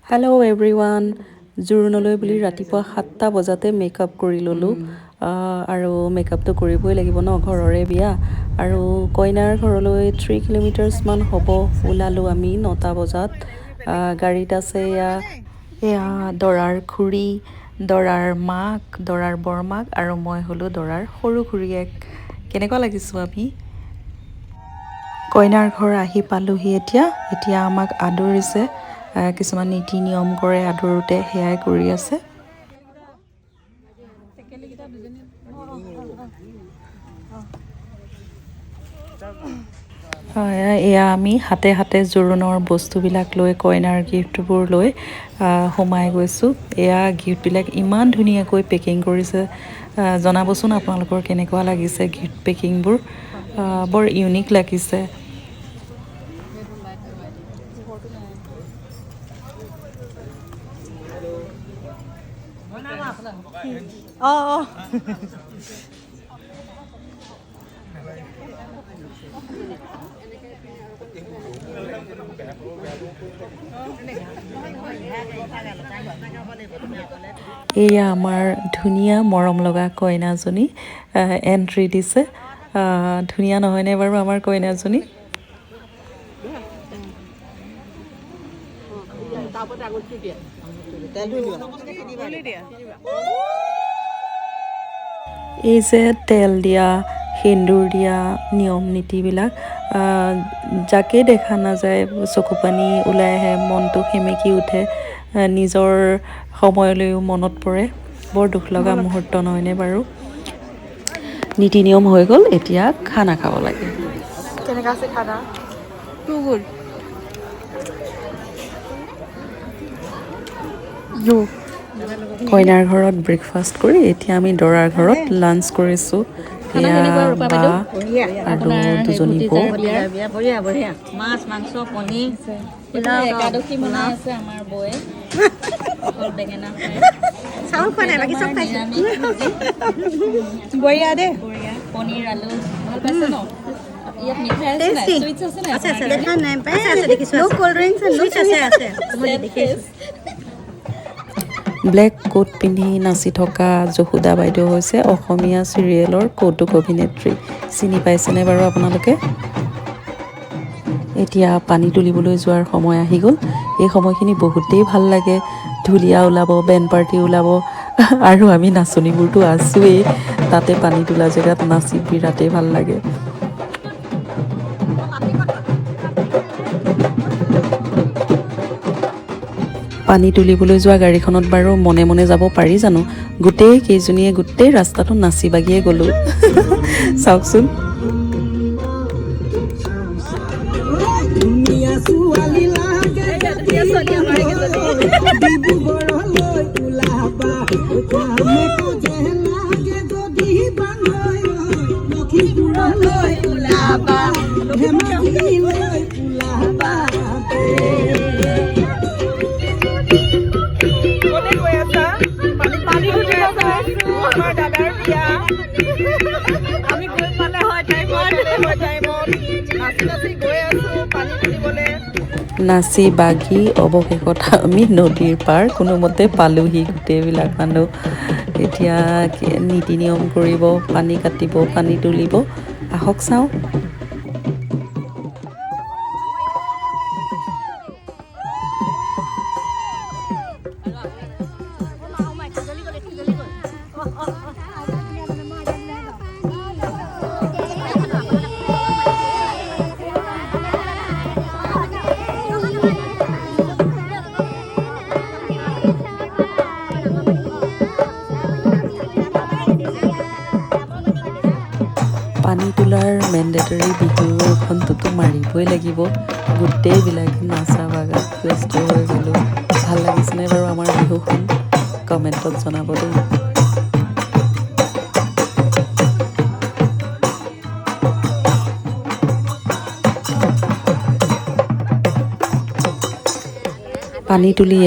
hello' everyone জোৰোণলৈ বুলি ৰাতিপুৱা 7টা বজাতে মেকআপ কৰি ল'লোঁ আৰু মেকআপটো কৰিবই লাগিব ন ঘৰৰে বিয়া আৰু কইনাৰ ঘৰলৈ 3 কিলোমিটাৰ্ছমান হ'ব ওলালোঁ আমি 9টা বজাত গাড়ীত আছে এয়া দৰাৰ খুৰী দৰাৰ মাক দৰাৰ বৰমাক আৰু মই হ'লোঁ দৰাৰ সৰু খুৰীয়েক কেনেকুৱা লাগিছোঁ আমি কইনাৰ ঘৰ আহি পালোহি এতিয়া আমাক আদৰিছে কিছুমান নীতি নিয়ম কৰে আদৰোতে সেয়াই কৰি আছে এয়া আমি হাতে হাতে জোৰোণৰ বস্তুবিলাক লৈ কইনাৰ গিফ্টবোৰ লৈ সোমাই গৈছোঁ এয়া গিফ্টবিলাক ইমান ধুনীয়াকৈ পেকিং কৰিছে জনাবচোন আপোনালোকৰ কেনেকুৱা লাগিছে গিফ্ট পেকিংবোৰ বৰ ইউনিক লাগিছে এয়া আমাৰ ধুনীয়া মৰম লগা কইনাজনী এণ্ট্ৰি দিছে ধুনীয়া নহয়নে বাৰু আমাৰ কইনাজনী এই যে তেল দিয়া সেন্দুৰ দিয়া নিয়ম নীতিবিলাক যাকে দেখা নাযায় চকু পানী ওলাই আহে মনটো সেমেকি উঠে নিজৰ সময়লৈও মনত পৰে বৰ দুখ লগা মুহূৰ্ত নহয়নে বাৰু নীতি নিয়ম হৈ গ'ল এতিয়া খানা খাব লাগে কেনেকা আছে খানা টু গুড কইনাৰ ঘৰত ব্ৰেকফাষ্ট কৰি এতিয়া আমি দৰাৰ ঘৰত লাঞ্চ কৰিছোঁ আৰু দুজনী বৌ মাছ মাংস পনীৰ একাদশী মনাই আছে আমাৰ বৌয়ে অকল বেঙেনা খায় চাউল খোৱা নাই বাকী চব খাইছে বঢ়িয়া দে পনীৰ আলু ভাল পাইছে ন ইয়াত মিঠাই আছে নাই সুইটছ আছে নাই আছে দেখা নাই পাই আছে দেখিছো নো কোল্ড ড্ৰিংকছ সুইটছ আছে মই দেখিছো ব্লেক কোট পিন্ধি নাচি থকা যশোদা বাইদেউ হৈছে অসমীয়া চিৰিয়েলৰ কৌতুক অভিনেত্ৰী চিনি পাইছেনে বাৰু আপোনালোকে এতিয়া পানী তুলিবলৈ যোৱাৰ সময় আহি গ'ল এই সময়খিনি বহুতেই ভাল লাগে ঢুলীয়া ওলাব বেণ্ড পাৰ্টি ওলাব আৰু আমি নাচনীবোৰতো আছোৱেই তাতে পানী তোলা জেগাত নাচি বিৰাটেই ভাল লাগে পানী তুলিবলৈ যোৱা গাড়ীখনত বাৰু মনে মনে যাব পাৰি জানো গোটেই কেইজনীয়ে গোটেই ৰাস্তাটো নাচি বাগিয়ে গ'লোঁ চাওকচোন নাচি বাগি অৱশেষত আমি নদীৰ পাৰ কোনোমতে পালোহি গোটেইবিলাক মানুহ এতিয়া নীতি নিয়ম কৰিব পানী কাটিব পানী তুলিব আহক চাওঁ পানী তোলাৰ মেণ্ডেটৰী বিহুখনটোতো মাৰিবই লাগিব গোটেইবিলাকে নাচা বাগাত ব্যস্ত হৈ গ'লোঁ ভাল লাগিছেনে বাৰু আমাৰ বিহুখন কমেণ্টত জনাব দেই পানী তুলি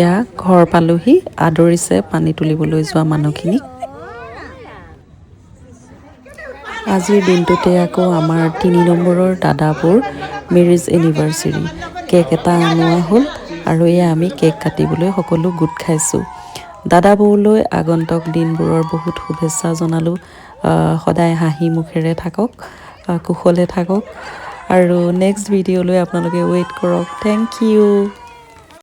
ঘৰ পালোহি আদৰিছে পানী তুলিবলৈ যোৱা মানুহখিনিক আজিৰ দিনটোতে আকৌ আমাৰ 3 নম্বৰৰ দাদাবোৰ মেৰিজ এনিভাৰ্চাৰী কেক এটা আনোৱা হ'ল আৰু এয়া আমি কেক কাটিবলৈ সকলো গোট খাইছোঁ দাদা বৌলৈ আগন্তুক দিনবোৰৰ বহুত শুভেচ্ছা জনালোঁ সদায় হাঁহি মুখেৰে থাকক কুশলে থাকক আৰু নেক্সট ভিডিঅ'লৈ আপোনালোকে ৱেইট কৰক থেংক ইউ